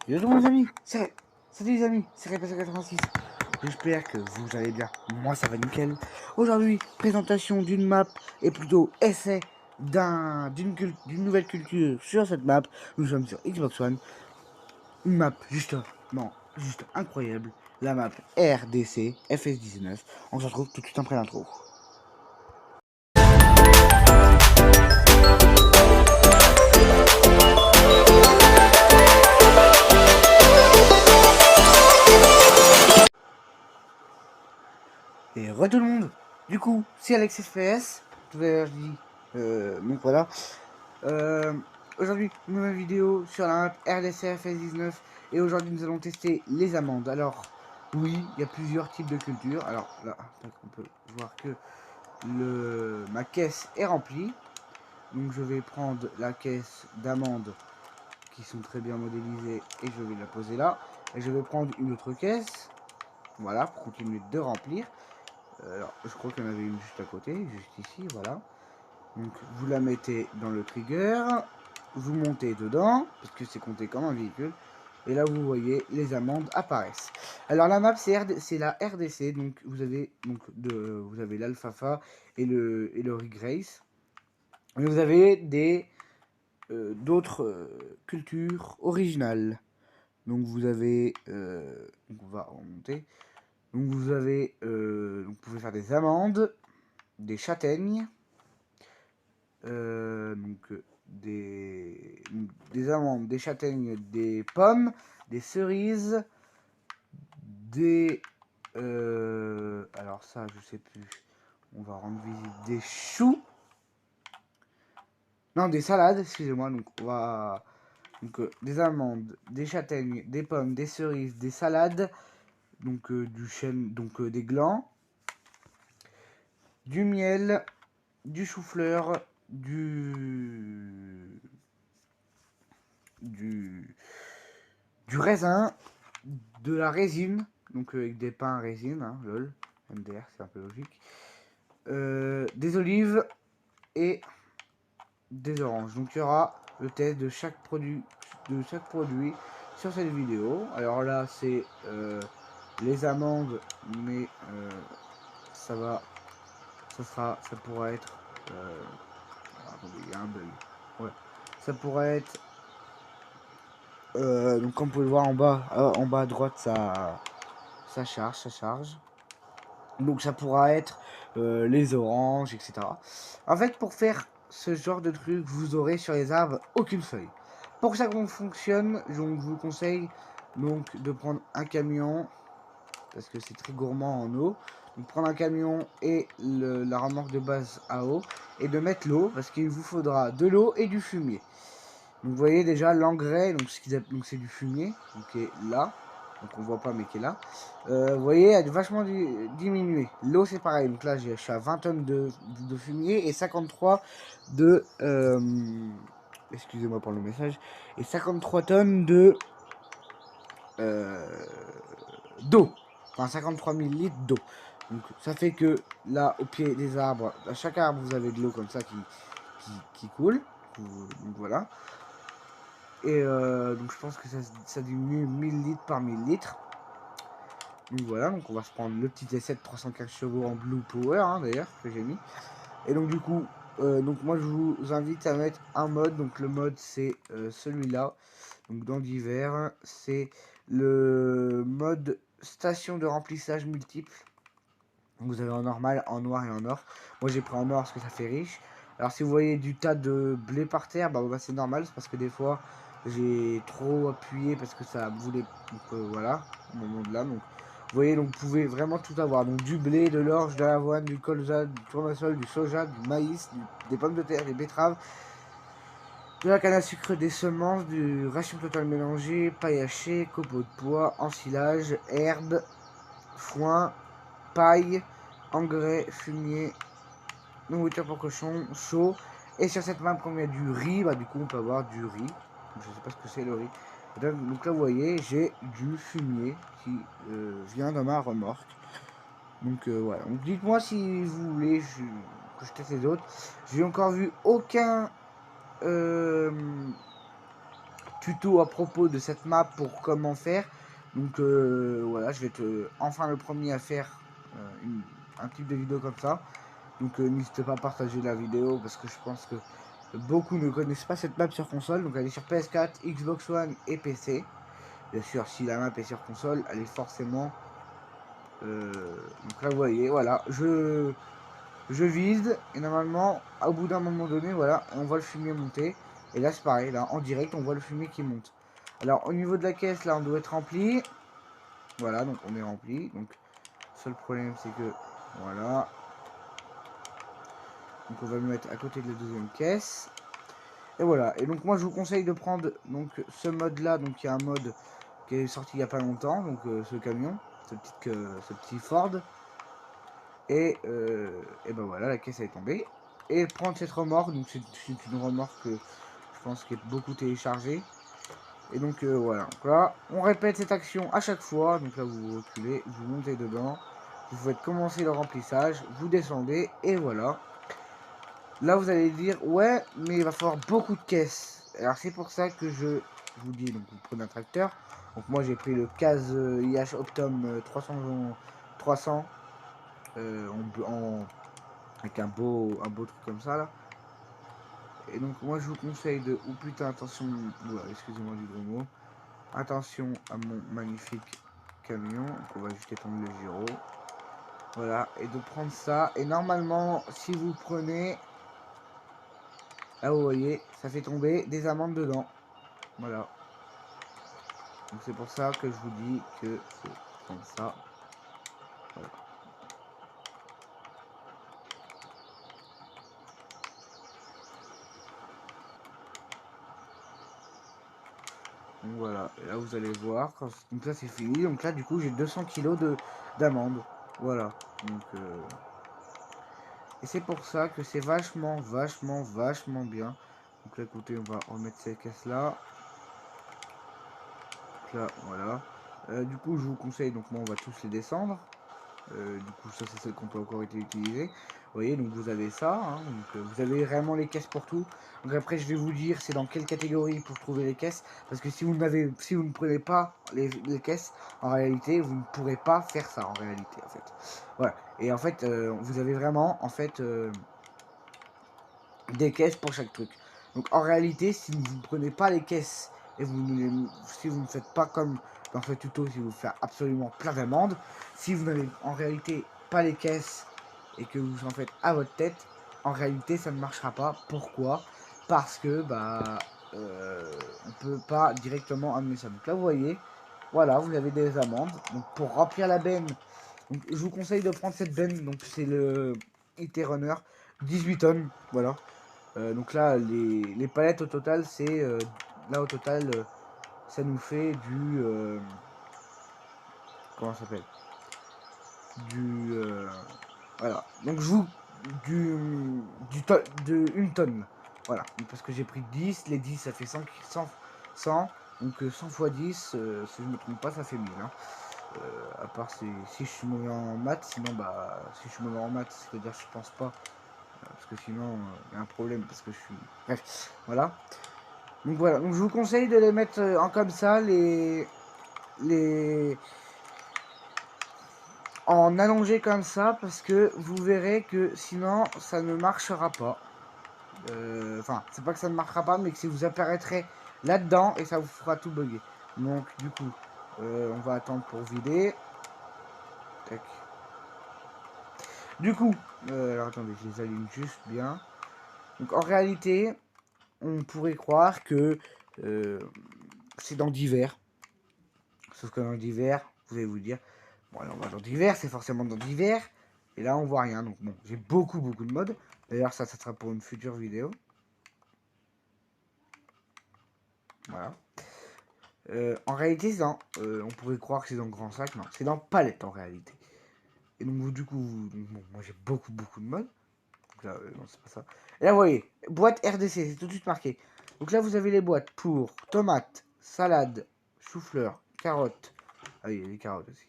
Yo tout les amis, salut les amis, c'est Répété86. J'espère que vous allez bien, moi ça va nickel. Aujourd'hui, présentation d'une map, et plutôt essai d'une nouvelle culture sur cette map. Nous sommes sur Xbox One, une map juste incroyable, la map RDC FS19. On se retrouve tout de suite après l'intro. Et re tout le monde. Du coup, c'est Alex FPS. Tout à l'heure je dis. Donc voilà. Aujourd'hui, nouvelle vidéo sur la map RDC FS19. Et aujourd'hui, nous allons tester les amandes. Alors, oui, il y a plusieurs types de cultures. Alors là, on peut voir que ma caisse est remplie. Donc je vais prendre la caisse d'amandes qui sont très bien modélisées et je vais la poser là. Et je vais prendre une autre caisse. Voilà, pour continuer de remplir. Alors, je crois qu'il y en avait une juste à côté, juste ici, voilà. Donc, vous la mettez dans le trigger, vous montez dedans, parce que c'est compté comme un véhicule. Et là, vous voyez, les amendes apparaissent. Alors, la map, c'est la RDC, donc vous avez l'Alfafa et le Regrace. Et vous avez d'autres cultures originales. Donc, vous avez... donc, on va remonter. Donc vous avez, vous pouvez faire des amandes, des châtaignes, des amandes, des châtaignes, des pommes, des cerises, alors ça je sais plus, on va rendre visite, des choux, non des salades, excusez-moi, donc on va, des amandes, des châtaignes, des pommes, des cerises, des salades, donc du chêne, donc des glands, du miel, du chou-fleur, du raisin, de la résine, donc avec des pains à résine, hein, lol, MDR, c'est un peu logique, des olives et des oranges. Donc il y aura le test de chaque produit sur cette vidéo. Alors là c'est les amandes, mais ça pourra être attendez, il y a un bug. Ouais. Ça pourrait être donc comme vous pouvez le voir en bas à droite, ça charge. Donc ça pourra être les oranges, etc. En fait, pour faire ce genre de truc, vous aurez sur les arbres aucune feuille. Pour que ça fonctionne, je vous conseille donc de prendre un camion, parce que c'est très gourmand en eau. Donc prendre un camion et la remorque de base à eau, et de mettre l'eau, parce qu'il vous faudra de l'eau et du fumier. Donc vous voyez déjà l'engrais, donc c'est du fumier, donc qui est là, donc on voit pas mais qui est là. Vous voyez, elle a vachement diminué. L'eau c'est pareil, donc là je suis à 20 tonnes de fumier et 53 de... excusez-moi pour le message. Et 53 tonnes de... d'eau. Enfin 53 000 litres d'eau. Donc ça fait que là au pied des arbres, à chaque arbre vous avez de l'eau comme ça qui coule. Donc voilà. Et donc je pense que ça diminue 1000 litres par 1000 litres. Donc voilà, donc on va se prendre le petit T7 315 chevaux en Blue Power, hein, d'ailleurs, que j'ai mis. Et donc du coup, donc moi je vous invite à mettre un mode. Donc le mode c'est celui-là. Donc dans divers, c'est le mode station de remplissage multiple. Donc vous avez en normal, en noir et en or. Moi j'ai pris en or parce que ça fait riche. Alors si vous voyez du tas de blé par terre, bah c'est normal, c'est parce que des fois j'ai trop appuyé parce que ça voulait. Donc voilà, au moment de là. Donc vous voyez, donc vous pouvez vraiment tout avoir. Donc du blé, de l'orge, de l'avoine, du colza, du tournesol, du soja, du maïs, des pommes de terre, des betteraves, de la canne à sucre, des semences, du ration total mélangé, paille hachée, copeaux de bois, ensilage, herbes, foin, paille, engrais, fumier, nourriture pour cochon, chaud. Et sur cette map, comme il y a du riz, bah du coup on peut avoir du riz. Je sais pas ce que c'est le riz. Donc là vous voyez, j'ai du fumier qui vient dans ma remorque. Donc voilà. Donc dites-moi si vous voulez que je teste les autres. J'ai encore vu aucun tuto à propos de cette map pour comment faire. Donc voilà, je vais être enfin le premier à faire un type de vidéo comme ça. Donc n'hésitez pas à partager la vidéo parce que je pense que beaucoup ne connaissent pas cette map sur console. Donc elle est sur PS4, Xbox One et PC. Bien sûr, si la map est sur console, elle est forcément... donc là, vous voyez, voilà, je vise et normalement, au bout d'un moment donné, voilà, on voit le fumier monter. Et là, c'est pareil, là, en direct, on voit le fumier qui monte. Alors, au niveau de la caisse, là, on doit être rempli. Voilà, donc on est rempli. Donc, seul problème, c'est que, voilà. Donc, on va le mettre à côté de la deuxième caisse. Et voilà, et donc moi, je vous conseille de prendre donc ce mode-là. Donc, il y a un mode qui est sorti il n'y a pas longtemps. Donc, ce camion, ce petit Ford. Et ben voilà, la caisse elle est tombée. Et prendre cette remorque, donc c'est une remorque que je pense qui est beaucoup téléchargée. Et donc voilà, donc là on répète cette action à chaque fois. Donc là vous reculez, vous montez dedans, vous faites commencer le remplissage, vous descendez et voilà. Là vous allez dire ouais mais il va falloir beaucoup de caisses. Alors c'est pour ça que je vous dis, donc vous prenez un tracteur. Donc moi j'ai pris le CAS IH Optum 300 avec un beau truc comme ça là. Et donc moi je vous conseille de... Oh putain, attention, voilà, excusez-moi du gros mot. Attention à mon magnifique camion. Donc on va juste étendre le gyro. Voilà, et de prendre ça. Et normalement, si vous prenez... Là vous voyez, ça fait tomber des amandes dedans. Voilà. Donc c'est pour ça que je vous dis que c'est comme ça. Voilà. Donc voilà, et là vous allez voir, donc là c'est fini, donc là du coup j'ai 200 kilos d'amandes, voilà, donc et c'est pour ça que c'est vachement bien. Donc là écoutez, on va remettre ces caisses là, donc là voilà, du coup je vous conseille, donc moi on va tous les descendre. Du coup ça c'est celle qu'on peut encore été utilisée. Vous voyez, donc vous avez ça, hein, donc vous avez vraiment les caisses pour tout. Donc après je vais vous dire c'est dans quelle catégorie pour trouver les caisses, parce que si vous ne prenez pas les caisses, en réalité vous ne pourrez pas faire ça en réalité en fait. Voilà, et en fait vous avez vraiment en fait des caisses pour chaque truc. Donc en réalité, si vous ne prenez pas les caisses et si vous ne faites pas comme dans ce tuto, si vous faites absolument plein d'amendes, si vous n'avez en réalité pas les caisses et que vous en faites à votre tête, en réalité ça ne marchera pas. Pourquoi? Parce que bah on peut pas directement amener ça. Donc là vous voyez, voilà, vous avez des amendes. Donc pour remplir la benne, donc, je vous conseille de prendre cette benne. Donc c'est le IT Runner 18 tonnes, voilà. Donc là, les palettes au total, c'est... là, au total, ça nous fait du... comment ça s'appelle? Du... voilà. Donc, je vous... de 1 tonne. Voilà. Donc, parce que j'ai pris 10. Les 10, ça fait 100. Donc, 100 fois 10, si je ne me trompe pas, ça fait 1000. Hein. À part si je suis mauvais en maths. Sinon, bah... Si je suis mauvais en maths, c'est-à-dire je pense pas. Parce que sinon, il y a un problème. Parce que je suis... Bref. Voilà. Donc voilà, donc je vous conseille de les mettre en comme ça, les en allongé comme ça, parce que vous verrez que sinon ça ne marchera pas. Enfin, c'est pas que ça ne marchera pas, mais que si vous apparaîtrez là-dedans et ça vous fera tout bugger. Donc du coup, on va attendre pour vider. Tac. Du coup, alors attendez, je les aligne juste bien. Donc en réalité, on pourrait croire que c'est dans divers. Sauf que dans divers, vous allez vous dire, bon alors on va dans divers, c'est forcément dans divers. Et là on voit rien. Donc bon, j'ai beaucoup de modes. D'ailleurs ça sera pour une future vidéo. Voilà. En réalité c'est dans, on pourrait croire que c'est dans grand sac, non, c'est dans palette en réalité. Et donc vous, du coup, bon, moi j'ai beaucoup de modes. Donc là, non c'est pas ça. Et là vous voyez, boîte RDC, c'est tout de suite marqué. Donc là vous avez les boîtes pour tomates, salade, chou-fleur, carottes. Ah oui, il y a des carottes aussi.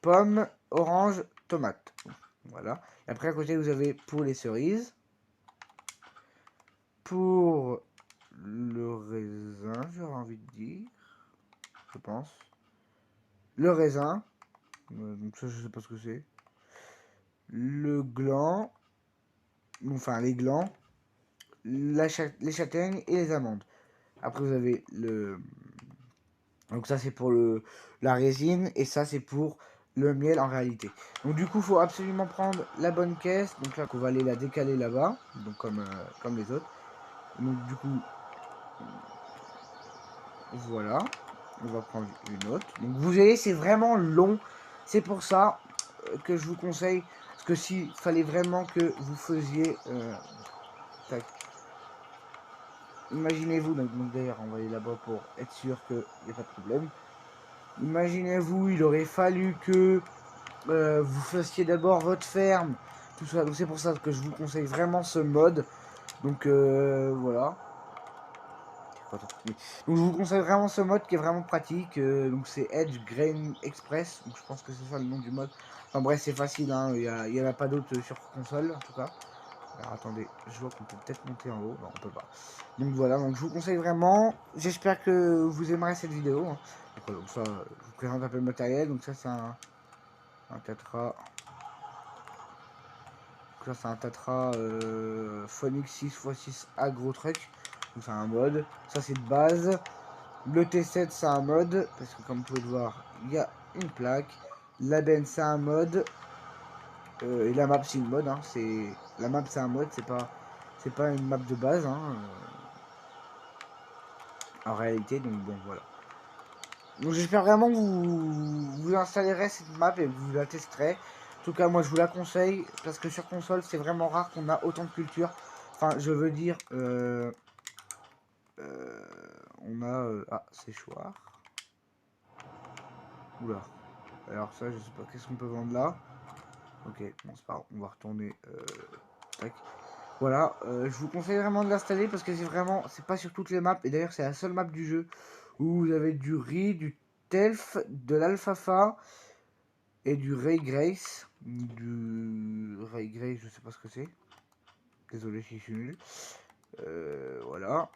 Pommes, orange, tomate. Voilà. Et après à côté vous avez pour les cerises, pour le raisin, j'aurais envie de dire. Je pense. Le raisin. Donc ça, je sais pas ce que c'est. Le gland. Enfin, les glands. Les châtaignes et les amandes. Après, vous avez le... Donc ça, c'est pour la résine. Et ça, c'est pour le miel en réalité. Donc du coup, il faut absolument prendre la bonne caisse. Donc là, qu'on va aller la décaler là-bas. Donc comme les autres. Donc du coup, voilà. On va prendre une autre. Donc vous voyez, c'est vraiment long. C'est pour ça que je vous conseille. Parce que s'il fallait vraiment que vous faisiez... tac. Imaginez-vous, donc d'ailleurs on va aller là-bas pour être sûr qu'il n'y a pas de problème. Imaginez-vous, il aurait fallu que vous fassiez d'abord votre ferme. Tout ça. Donc c'est pour ça que je vous conseille vraiment ce mode. Donc voilà. Donc je vous conseille vraiment ce mode qui est vraiment pratique. Donc c'est Edge Grain Express. Donc je pense que c'est ça le nom du mode. Enfin bref, c'est facile, hein. Il y en a pas d'autres sur console en tout cas. Alors attendez, je vois qu'on peut peut-être monter en haut. Non, on peut pas. Donc voilà, donc je vous conseille vraiment. J'espère que vous aimerez cette vidéo, hein. Donc ça, je vous présente un peu le matériel. Donc ça c'est un Tatra. Donc ça c'est un Tatra Phonics 6x6 Agro Truck. Donc c'est un mode. Ça c'est de base. Le T7 c'est un mode, parce que comme vous pouvez le voir, il y a une plaque. La benne c'est un mode. Et la map c'est une mode, hein. La map c'est un mode, c'est pas une map de base, hein, en réalité. Donc bon voilà. Donc j'espère vraiment que vous installerez cette map et que vous la testerez. En tout cas moi je vous la conseille, parce que sur console c'est vraiment rare qu'on a autant de culture. Enfin je veux dire on a ah séchoir. Oula. Alors ça, je sais pas, qu'est-ce qu'on peut vendre là? Ok, bon c'est pas grave, on va retourner. Tac. Voilà, je vous conseille vraiment de l'installer parce que c'est vraiment, c'est pas sur toutes les maps. Et d'ailleurs c'est la seule map du jeu où vous avez du riz, du telf, de l'alfafa et du ray grace. Du ray grace, je sais pas ce que c'est. Désolé si je suis nul. Voilà.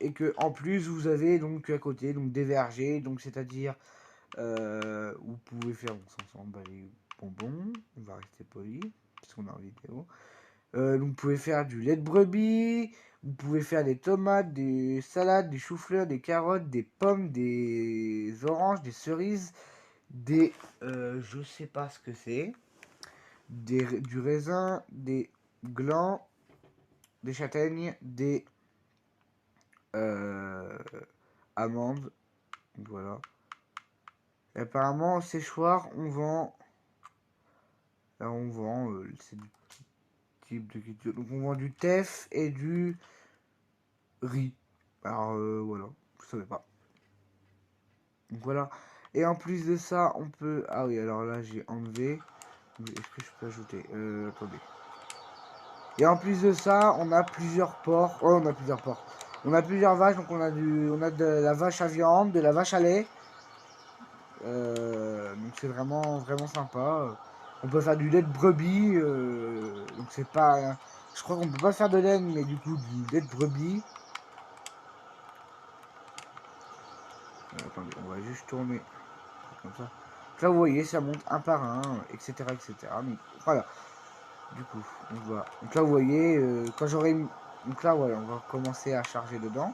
Et que en plus vous avez donc à côté donc des vergers, donc c'est-à-dire vous pouvez faire, bon, ça on s'en bat les bonbons, on va rester poli, puisqu'on est en vidéo. Donc vous pouvez faire du lait de brebis, vous pouvez faire des tomates, des salades, des choux-fleurs, des carottes, des pommes, des oranges, des cerises, des... je sais pas ce que c'est, du raisin, des glands, des châtaignes, des amandes, donc voilà. Et apparemment au séchoir on vend... Là on vend, c'est du type de culture. Donc on vend du teff et du riz. Alors voilà, je savais pas. Donc voilà. Et en plus de ça, on peut... Ah oui, alors là j'ai enlevé. Est-ce que je peux ajouter attendez. Et en plus de ça, on a plusieurs porcs. Oh, on a plusieurs porcs. On a plusieurs vaches, donc on a de la vache à viande, de la vache à lait. Donc c'est vraiment sympa. On peut faire du lait de brebis. Donc c'est pas... Je crois qu'on peut pas faire de laine, mais du coup du lait de brebis. Attendez, on va juste tourner comme ça. Donc là vous voyez, ça monte un par un, etc. etc. Donc voilà. Du coup, donc là vous voyez, quand j'aurai... Donc là voilà, on va commencer à charger dedans.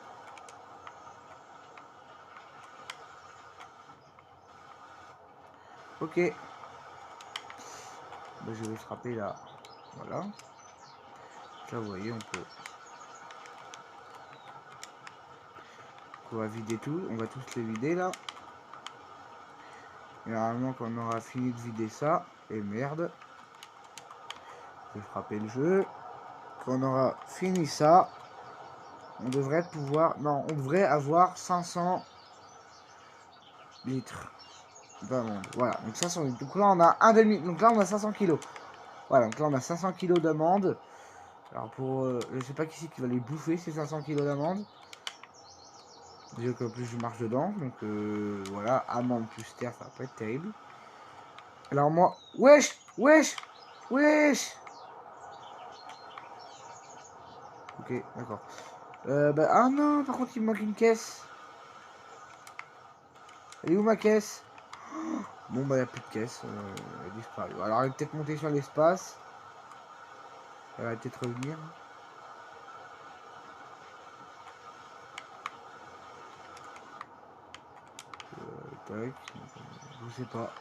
Ok. Ben, je vais frapper là. Voilà. Là vous voyez, on va vider tout. On va tous les vider là. Et normalement quand on aura fini de vider ça, et merde. Je vais frapper le jeu. Quand on aura fini ça, on devrait pouvoir... Non, on devrait avoir 500 litres d'amande. Voilà, donc 500 litres. Donc là on a un demi... Donc là on a 500 kilos. Voilà, donc là on a 500 kilos d'amande. Alors pour... je sais pas qui c'est qui va les bouffer ces 500 kilos d'amande. Déjà qu'en plus je marche dedans. Donc voilà, amande plus terre, ça va pas être terrible. Alors moi... Wesh. Ok, d'accord. Ah non, par contre, il me manque une caisse. Elle est où ma caisse? Bon, bah, il n'y a plus de caisse. Elle a disparu. Alors, elle est peut-être montée sur l'espace. Elle va peut-être revenir. Tac. Je sais pas.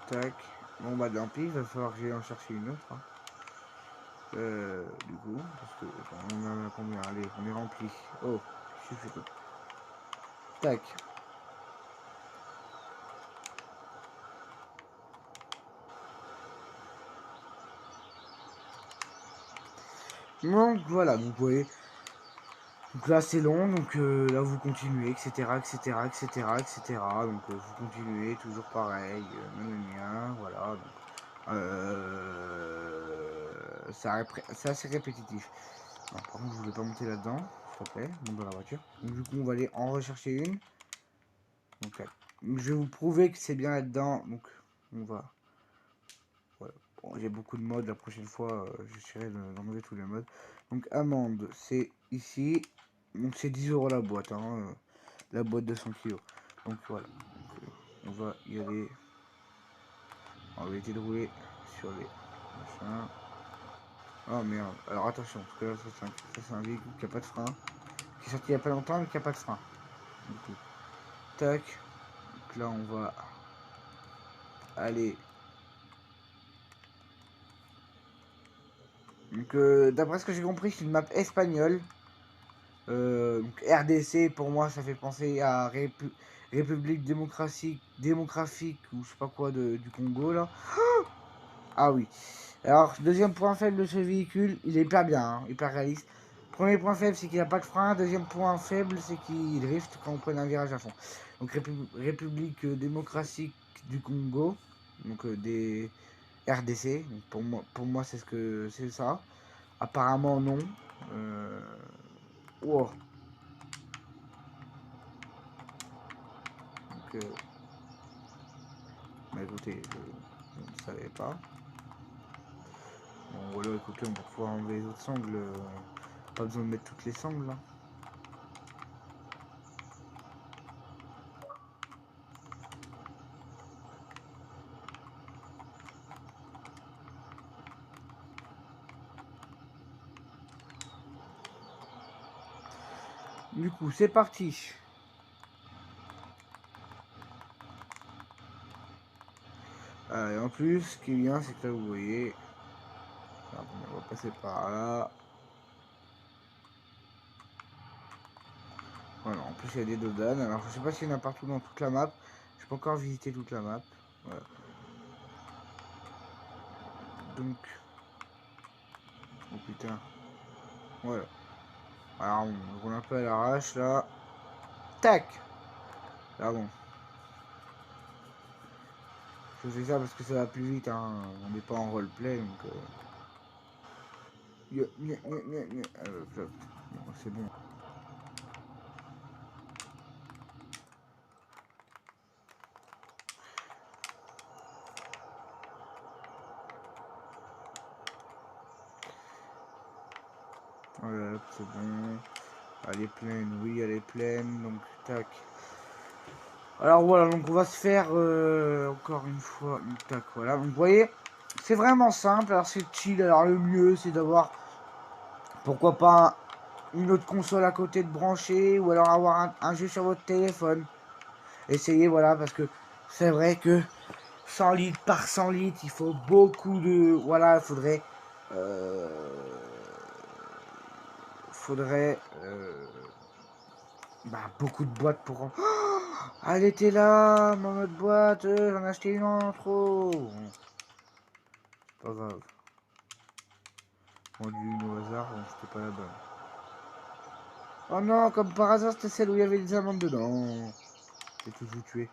Tac. Bon, bah, tant pis, il va falloir que j'aille en chercher une autre. Hein. Du coup, parce que attends, on en a combien? Allez, on est rempli. Oh, je fais tout. Tac. Donc voilà, donc vous voyez. Donc là c'est long, donc là vous continuez, etc. etc. etc. etc. Donc vous continuez, toujours pareil, voilà. Donc, c'est assez répétitif. Non, par contre je voulais pas monter là-dedans, s'il te plaît, monte dans la voiture. Donc du coup on va aller en rechercher une. Donc là, donc, je vais vous prouver que c'est bien là-dedans. Donc on va. Voilà. Bon, j'ai beaucoup de modes, la prochaine fois j'essaierai d'enlever tous les modes. Donc amende, c'est ici. Donc c'est 10 € la boîte, hein, la boîte de 100 kilos. Donc voilà, donc, on va y aller. On va éviter de rouler sur les machins. Oh merde, alors attention, parce que là ça c'est un véhicule qui a pas de frein. Qui est sorti il y a pas longtemps mais qui a pas de frein. Du coup, tac. Donc là on va aller. Donc d'après ce que j'ai compris c'est une map espagnole. Donc RDC pour moi ça fait penser à République démographique ou je sais pas quoi du Congo là. Ah oui. Alors deuxième point faible de ce véhicule, il est hyper bien, hein, hyper réaliste. Premier point faible c'est qu'il n'a pas de frein. Deuxième point faible c'est qu'il drift quand on prend un virage à fond. Donc République démocratique du Congo, donc des RDC. Donc pour moi c'est ce que c'est ça. Apparemment non. Wow. Donc, bah écoutez, je ne savais pas. Bon, voilà, écoutez, on va pouvoir enlever les autres sangles. Pas besoin de mettre toutes les sangles là. Du coup, c'est parti. Et en plus, ce qui est bien, c'est que là, vous voyez. On va passer par là. Voilà, en plus, il y a des dodanes. Alors, je sais pas s'il y en a partout dans toute la map. Je peux encore visiter toute la map. Voilà. Donc. Oh putain. Voilà. Alors, on roule un peu à l'arrache là. Tac. Là, bon. Je fais ça parce que ça va plus vite. Hein. On n'est pas en roleplay donc. Bon, c'est bon. Voilà, c'est bon. Elle est pleine, oui, elle est pleine. Donc, tac. Alors voilà, donc on va se faire encore une fois. Tac, voilà. Donc vous voyez, c'est vraiment simple. Alors c'est chill. Alors le mieux, c'est d'avoir, pourquoi pas, une autre console à côté de brancher. Ou alors avoir un jeu sur votre téléphone. Essayez, voilà, parce que c'est vrai que 100 litres par 100 litres, il faut beaucoup de... Voilà, il faudrait... Euh, faudrait... Bah, beaucoup de boîtes pour... Oh, elle était là, mon autre boîte, j'en ai acheté une en trop. Bon, pas grave. On dit une au hasard, bon, c'était pas la bonne. Oh non, comme par hasard, c'était celle où il y avait des amandes dedans. J'ai tout vous tué.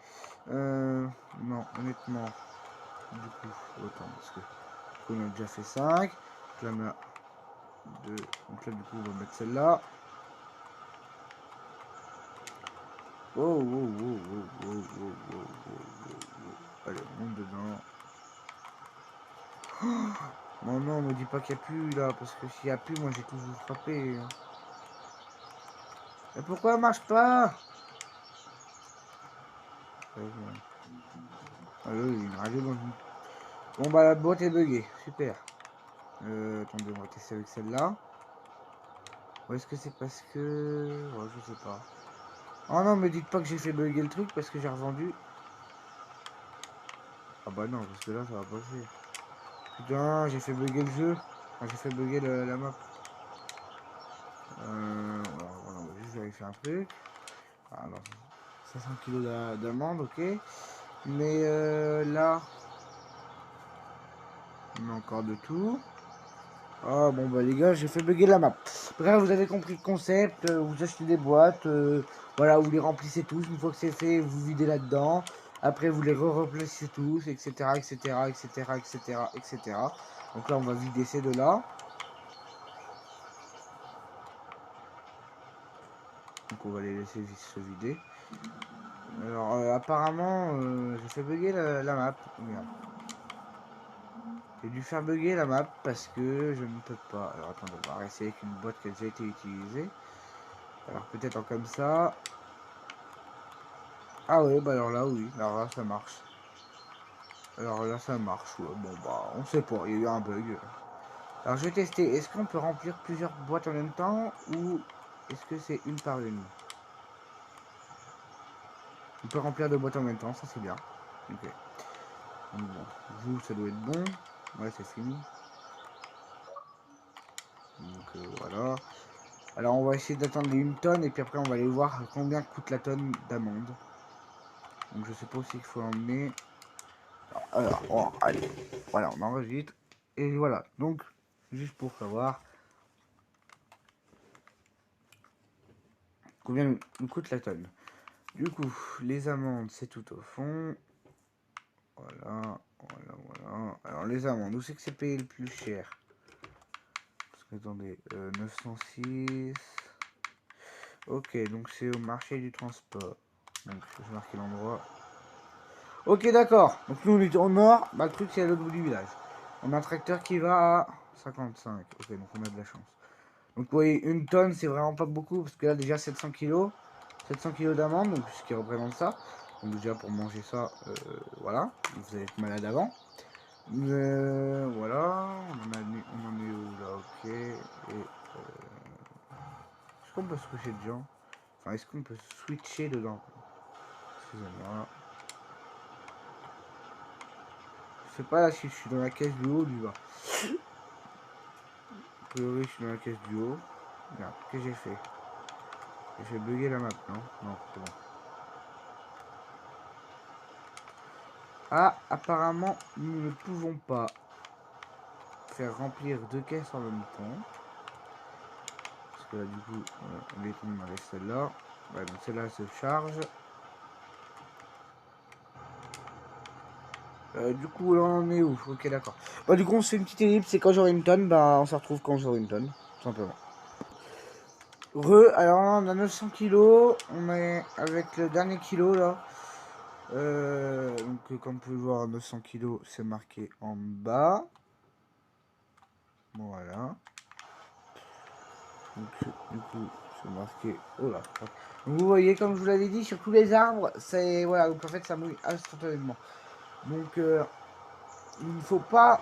Non, honnêtement. Du coup, autant, parce que on a déjà fait 5. Donc là, on a 2. Donc là, du coup, on va mettre celle-là. Oh, oh, oh, oh, oh, oh, oh, oh, oh, oh. Allez, on monte dedans. Oh non, me dis pas qu'il n'y a plus là, parce que s'il n'y a plus, moi j'ai toujours frappé. Mais pourquoi elle marche pas? Ah oui, il y a une radio dans une... Bon bah la boîte est buggée, super. Attendez, on va tester avec celle-là. Ou est-ce que c'est parce que... Ouais, je sais pas. Oh non, me dites pas que j'ai fait bugger le truc parce que j'ai revendu. Ah bah non, parce que là ça va passer. Putain, j'ai fait bugger le jeu. Enfin, j'ai fait bugger la map. Alors, voilà, on va juste vérifier un truc. Alors, 500 kilos d'amende, ok. Mais là, on a encore de tout. Ah bon bah les gars, j'ai fait bugger la map. Bref, vous avez compris le concept, vous achetez des boîtes, voilà, vous les remplissez tous, une fois que c'est fait, vous videz là-dedans. Après vous les remplissez tous, etc. etc. etc. etc. etc. Donc là on va vider ces deux-là. Donc on va les laisser se vider. Alors apparemment j'ai fait bugger la map. Merde. J'ai dû faire bugger la map parce que je ne peux pas. Alors attendez, on va essayer avec une boîte qui a déjà été utilisée. Alors peut-être en comme ça. Ah ouais, bah alors là oui, alors là ça marche. Alors là ça marche, ouais. Bon bah on sait pas, il y a eu un bug. Alors je vais tester, est-ce qu'on peut remplir plusieurs boîtes en même temps ou est-ce que c'est une par une? On peut remplir deux boîtes en même temps, ça c'est bien. Ok. Donc bon, vous ça doit être bon. Ouais c'est fini. Donc voilà. Alors on va essayer d'attendre les 1 tonne et puis après on va aller voir combien coûte la tonne d'amande. Donc je sais pas aussi qu'il faut emmener. Alors, oh, allez, voilà, on enregistre. Et voilà, donc, juste pour savoir combien nous coûte la tonne. Du coup, les amendes, c'est tout au fond. Voilà, voilà, voilà. Alors, les amendes, où c'est que c'est payé le plus cher? Parce que, attendez, 906. Ok, donc c'est au marché du transport. Donc, je vais marquer l'endroit. Ok, d'accord. Donc, nous, on est au nord. Bah, le truc, c'est à l'autre bout du village. On a un tracteur qui va à 55. Ok, donc on a de la chance. Donc, vous voyez, 1 tonne, c'est vraiment pas beaucoup. Parce que là, déjà, 700 kilos. 700 kilos d'amande, donc ce qui représente ça. Donc, déjà, pour manger ça, voilà. Vous allez être malade avant. Voilà. On en est où là? Ok. Et. Est-ce qu'on peut switcher dedans? Enfin, est-ce qu'on peut switcher dedans? Excusez-moi. Je sais pas là si je suis dans la caisse du haut ou du bas. A priori, je suis dans la caisse du haut. Merde, qu'est-ce que j'ai fait? J'ai fait bugger la map, non? Non, c'est bon. Ah, apparemment, nous ne pouvons pas faire remplir 2 caisses en même temps. Parce que là, du coup, on est tombé avec celle-là. Ouais, donc celle-là se charge. Du coup, là, on est où? Ok, d'accord. Bah, du coup, on se fait une petite ellipse. C'est quand j'aurai 1 tonne. Bah, on se retrouve quand j'aurai 1 tonne. Tout simplement. Alors là, on a 900 kilos. On est avec le dernier kilo, là. Donc, comme vous pouvez le voir, 900 kilos, c'est marqué en bas. Voilà. Donc, du coup, c'est marqué. Oh là. Donc, vous voyez, comme je vous l'avais dit, sur tous les arbres, c'est. Voilà, donc en fait, ça mouille instantanément. Donc, il ne faut pas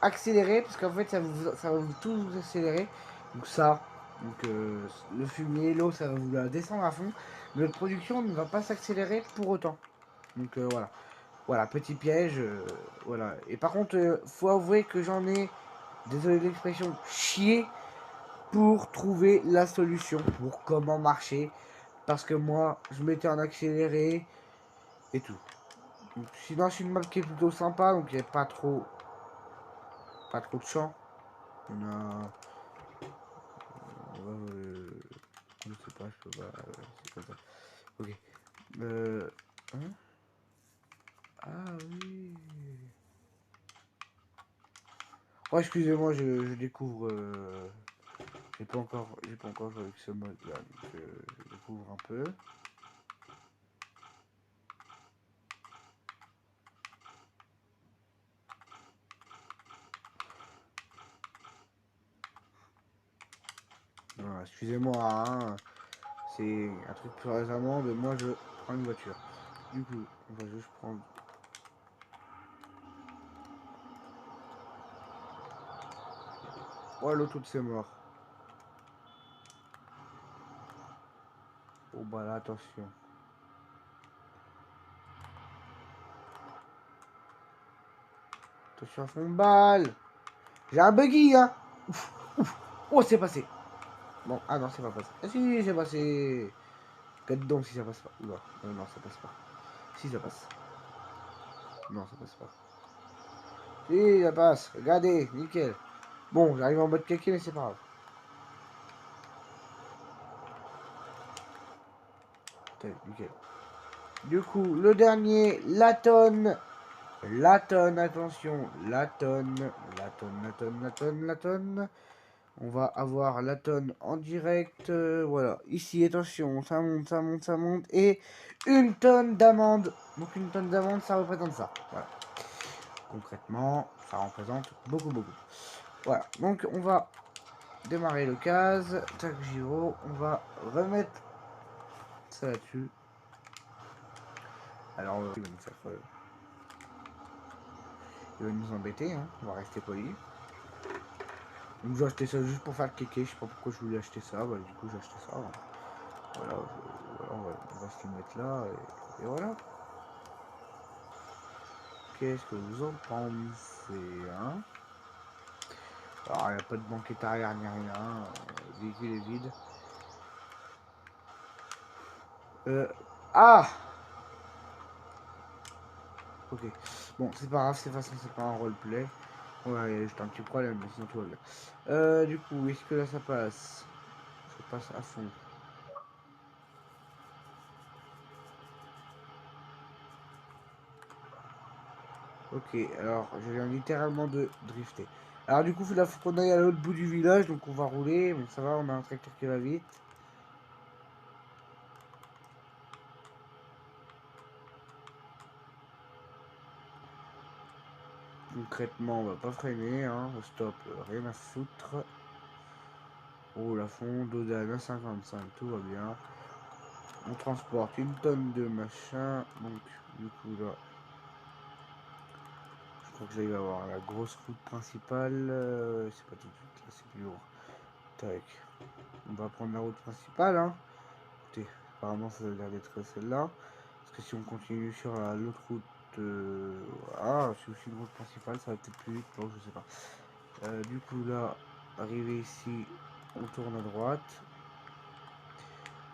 accélérer, parce qu'en fait, ça va vous tout vous accélérer. Donc, ça. Donc, le fumier, l'eau, ça va vous la descendre à fond. Mais votre production ne va pas s'accélérer pour autant. Donc, voilà. Voilà, petit piège. Voilà. Et par contre, faut avouer que j'en ai, désolé de l'expression, chier pour trouver la solution pour comment marcher. Parce que moi, je m'étais en accéléré et tout. Donc, sinon, c'est une map qui est plutôt sympa, donc il n'y a pas trop de champs. On a. Je sais pas, je peux pas. C'est comme ça. Ok. Hein. Ah oui. Oh, excusez-moi, je découvre. J'ai pas encore joué avec ce mode là, donc je découvre un peu. excusez-moi, hein. C'est un truc plus récemment, mais moi je prends une voiture. Du coup, on va juste prendre... Oh, l'autre c'est mort. Oh bah là, attention. Attention à fond de balle. J'ai un buggy, hein. Ouf, ouf. Oh, c'est passé. Bon, ah non, c'est pas passé. Ah si, c'est passé. Faites donc si ça passe pas. Oula, non, ça passe pas. Si, ça passe. Non, ça passe pas. Si, ça passe. Regardez, nickel. Bon, j'arrive en mode caquet, mais c'est pas grave. Putain, nickel. Du coup, le dernier, la tonne. La tonne, attention. La tonne. La tonne, la tonne, la tonne, la tonne. On va avoir la tonne en direct. Voilà. Ici, attention, ça monte, ça monte, ça monte. Et une tonne d'amande. Donc une tonne d'amande, ça représente ça. Voilà. Concrètement, ça représente beaucoup, beaucoup. Voilà. Donc on va démarrer le case. Tac, gyro. On va remettre ça là-dessus. Alors, il va nous faire... il va nous embêter, hein. On va rester poli. Donc j'ai acheté ça juste pour faire le kéké. Je sais pas pourquoi je voulais acheter ça. Bah, du coup, j'ai acheté ça. Hein. Voilà, on va se le mettre là. Et voilà. Qu'est-ce que vous en pensez, hein? Alors, il n'y a pas de banquette arrière ni rien. Le véhicule est vide. Ah! Ok. Bon, c'est pas grave, c'est façon, c'est pas un roleplay. Ouais, il y a juste un petit problème, mais sinon tout va bien. Du coup, est-ce que là ça passe? Ça passe à fond. Ok, alors je viens littéralement de drifter. Alors du coup, il faut qu'on aille à l'autre bout du village, donc on va rouler, mais ça va, on a un tracteur qui va vite. Concrètement, on va pas freiner, hein, stop, rien à foutre. Oh, la fond, Dodane à 55, tout va bien. On transporte une tonne de machin, donc du coup là, je crois que j'arrive à avoir la grosse route principale. C'est pas tout de suite, là c'est plus lourd. Tac, on va prendre la route principale, hein. Écoutez, apparemment ça a l'air d'être celle-là. Parce que si on continue sur l'autre route, ah, c'est aussi une route principale, ça va peut-être plus vite, bon, je sais pas. Du coup là, arrivé ici, on tourne à droite.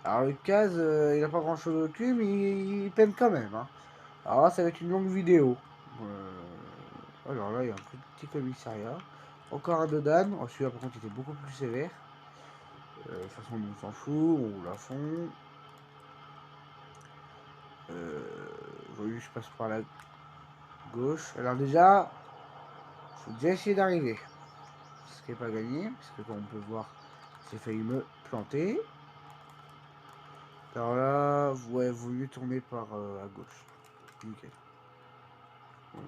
Alors le case, il a pas grand chose au cul, mais il peine quand même, hein. Alors là, ça va être une longue vidéo. Alors là, il y a un petit commissariat. Encore un Dodan. Oh, celui-là, par contre, il était beaucoup plus sévère. De toute façon, on s'en fout, on roule à fond. Oui, je passe par la gauche. Alors déjà, faut déjà essayer d'arriver. Ce qui n'est pas gagné, parce que comme on peut voir, j'ai failli me planter. Alors là, ouais, vaut mieux tourner par à gauche. Nickel. Donc.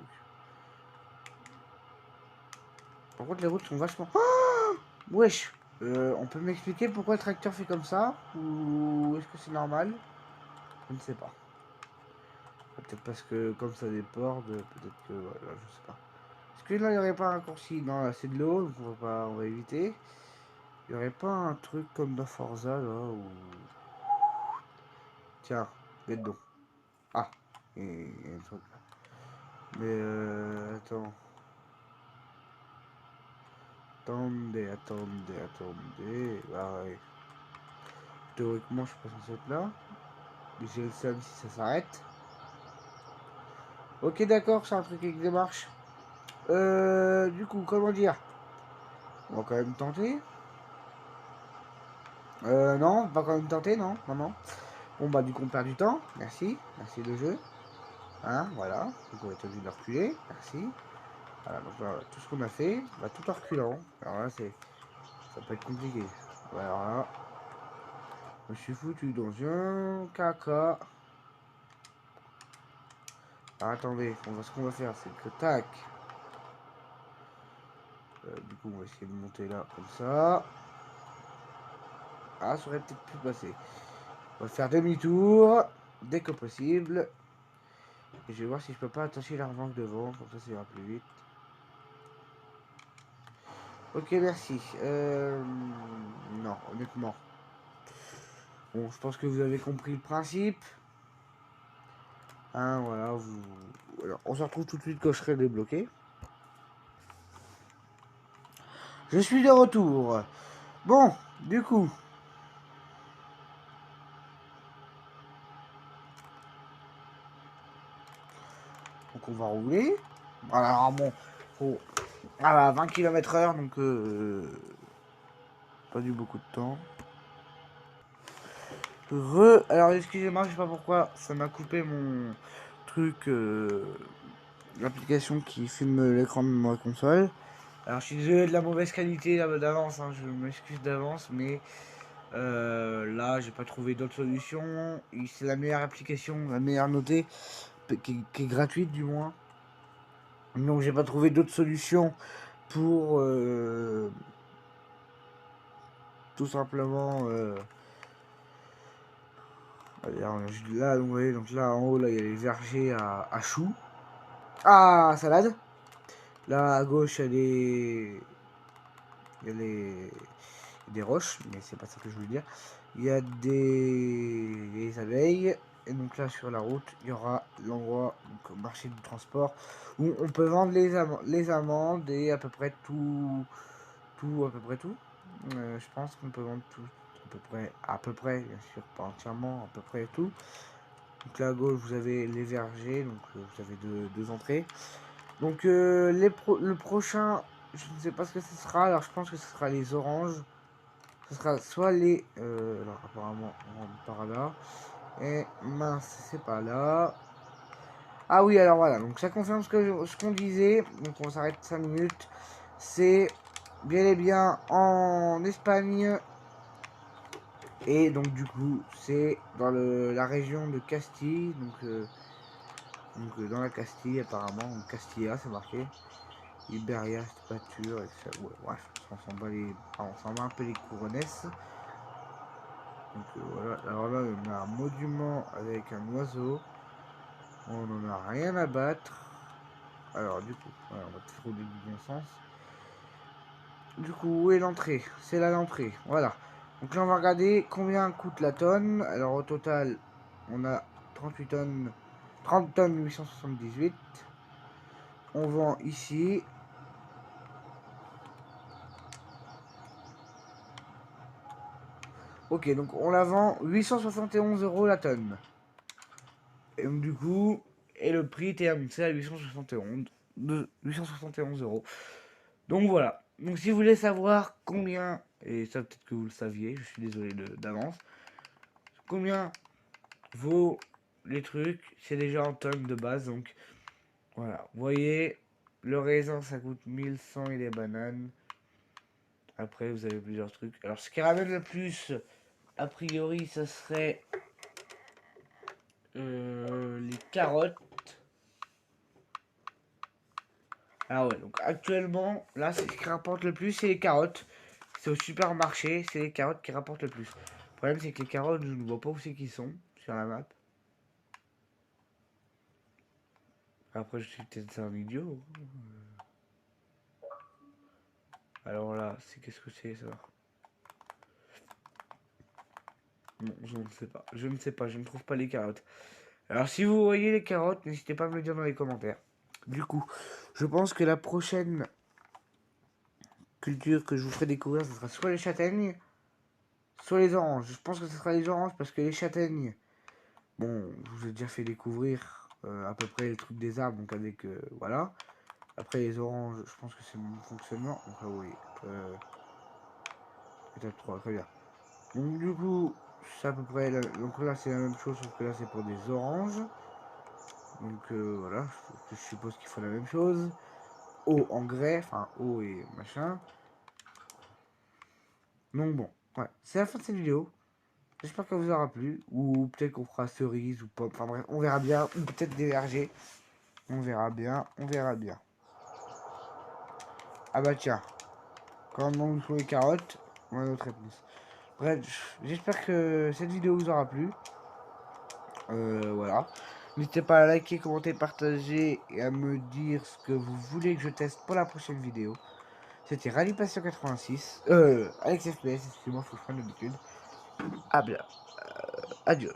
Par contre, les routes sont vachement... Oh, wesh. On peut m'expliquer pourquoi le tracteur fait comme ça? Ou est-ce que c'est normal? Je ne sais pas. Peut-être parce que comme ça déborde, peut-être que... Voilà, je sais pas. Est-ce que là, il n'y aurait pas un raccourci? Non, là, c'est de l'eau, donc on va pas... On va éviter. Il n'y aurait pas un truc comme dans Forza, là, où... Tiens, bête d'eau. Ah, il y a un truc là. Mais attends. Attendez. Bah ouais. Théoriquement, je suis pas censé être là. Mais j'ai le seum si ça s'arrête. Ok, d'accord, c'est un truc avec des marches. Du coup, comment dire? On va quand même tenter. Non, on va quand même tenter, non, non, non. Bon, bah, du coup, on perd du temps. Merci, merci le jeu. Hein, voilà. Donc, on va être obligé de reculer. Merci. Voilà, donc voilà, tout ce qu'on a fait, bah, tout en reculant. Alors là, ça peut être compliqué. Voilà, alors là, je suis foutu dans un caca. Alors, attendez, ce qu'on va faire, c'est que tac. Du coup, on va essayer de monter là, comme ça. Ah, ça aurait peut-être pu passer. On va faire demi-tour dès que possible. Et je vais voir si je peux pas attacher la remorque devant, comme ça ira plus vite. Ok, merci. Non, honnêtement. Bon, je pense que vous avez compris le principe. Hein, voilà, alors, on se retrouve tout de suite quand je serai débloqué. Je suis de retour. Bon, du coup. Donc on va rouler. Alors bon, faut... Ah, 20 km/h, donc pas du beaucoup de temps. Alors excusez-moi, je sais pas pourquoi ça m'a coupé mon truc, l'application qui filme l'écran de ma console. Alors je suis désolé de la mauvaise qualité d'avance, hein, je m'excuse d'avance, mais là j'ai pas trouvé d'autre solution. C'est la meilleure application, la meilleure notée, qui est gratuite du moins. Donc j'ai pas trouvé d'autre solution pour tout simplement alors, là vous voyez, donc là en haut là il y a les vergers à choux, à salade. Là à gauche il y a des roches, mais c'est pas ça que je voulais dire. Il y a des abeilles. Et donc là sur la route il y aura l'endroit, donc marché du transport, où on peut vendre les amandes et à peu près à peu près tout. Je pense qu'on peut vendre tout, à peu près, bien sûr, pas entièrement, à peu près tout. Donc là à gauche vous avez les vergers, donc vous avez deux entrées. Donc le prochain, je ne sais pas ce que ce sera, alors je pense que ce sera les oranges. Ce sera soit les... alors apparemment on rentre par là. Et mince, c'est pas là. Ah oui, alors voilà, donc ça confirme ce qu'on disait. Donc on s'arrête 5 minutes. C'est bien et bien en Espagne. Et donc du coup, c'est dans la région de Castille. Donc dans la Castille apparemment. Donc Castilla, c'est marqué. Iberia, Stature, etc. Ouais, bref, on s'en bat on s'en bat un peu les couronnesses. Donc voilà, alors là on a un monument avec un oiseau. On n'en a rien à battre. Alors du coup, voilà, on va peut-être rouler du bon sens. Du coup, où est l'entrée? C'est là l'entrée, voilà. Donc là on va regarder combien coûte la tonne. Alors au total, on a 38 tonnes, 30 tonnes 878. On vend ici. Ok, donc on la vend 871 € la tonne. Et donc du coup, et le prix était annoncé à 871 €. Donc voilà. Donc si vous voulez savoir combien, et ça peut-être que vous le saviez, je suis désolé d'avance, combien vaut les trucs, c'est déjà en tonnes de base. Donc voilà, vous voyez, le raisin ça coûte 1100 et les bananes. Après vous avez plusieurs trucs. Alors ce qui ramène le plus, a priori, ça serait les carottes. Ah ouais, donc actuellement, là, ce qui rapporte le plus, c'est les carottes. C'est au supermarché, c'est les carottes qui rapportent le plus. Le problème, c'est que les carottes, je ne vois pas où c'est qu'ils sont sur la map. Après, je suis peut-être un idiot. Alors là, c'est qu'est-ce que c'est ça? Non, je ne sais pas. Je ne sais pas, je ne trouve pas les carottes. Alors, si vous voyez les carottes, n'hésitez pas à me le dire dans les commentaires. Du coup, je pense que la prochaine culture que je vous ferai découvrir, ce sera soit les châtaignes, soit les oranges. Je pense que ce sera les oranges parce que les châtaignes, bon, je vous ai déjà fait découvrir à peu près le truc des arbres, donc avec, voilà. Après les oranges, je pense que c'est mon fonctionnement. Donc là, oui, peut-être 3, très bien. Donc du coup, c'est à peu près, donc là c'est la même chose, sauf que là c'est pour des oranges. Donc voilà, je suppose qu'il faut la même chose. Eau en grès, enfin eau et machin. Donc bon, ouais, c'est la fin de cette vidéo. J'espère qu'elle vous aura plu. Ou peut-être qu'on fera cerise ou pas. Enfin bref, on verra bien. Ou peut-être des vergers. On verra bien. On verra bien. Ah bah tiens. Quand on nous faut les carottes, on a notre réponse. Bref, j'espère que cette vidéo vous aura plu. Voilà. N'hésitez pas à liker, commenter, partager et à me dire ce que vous voulez que je teste pour la prochaine vidéo. C'était Rallye Passion 86. Alex FPS, excusez-moi, faut que je prenne l'habitude. Ah bien. Adios.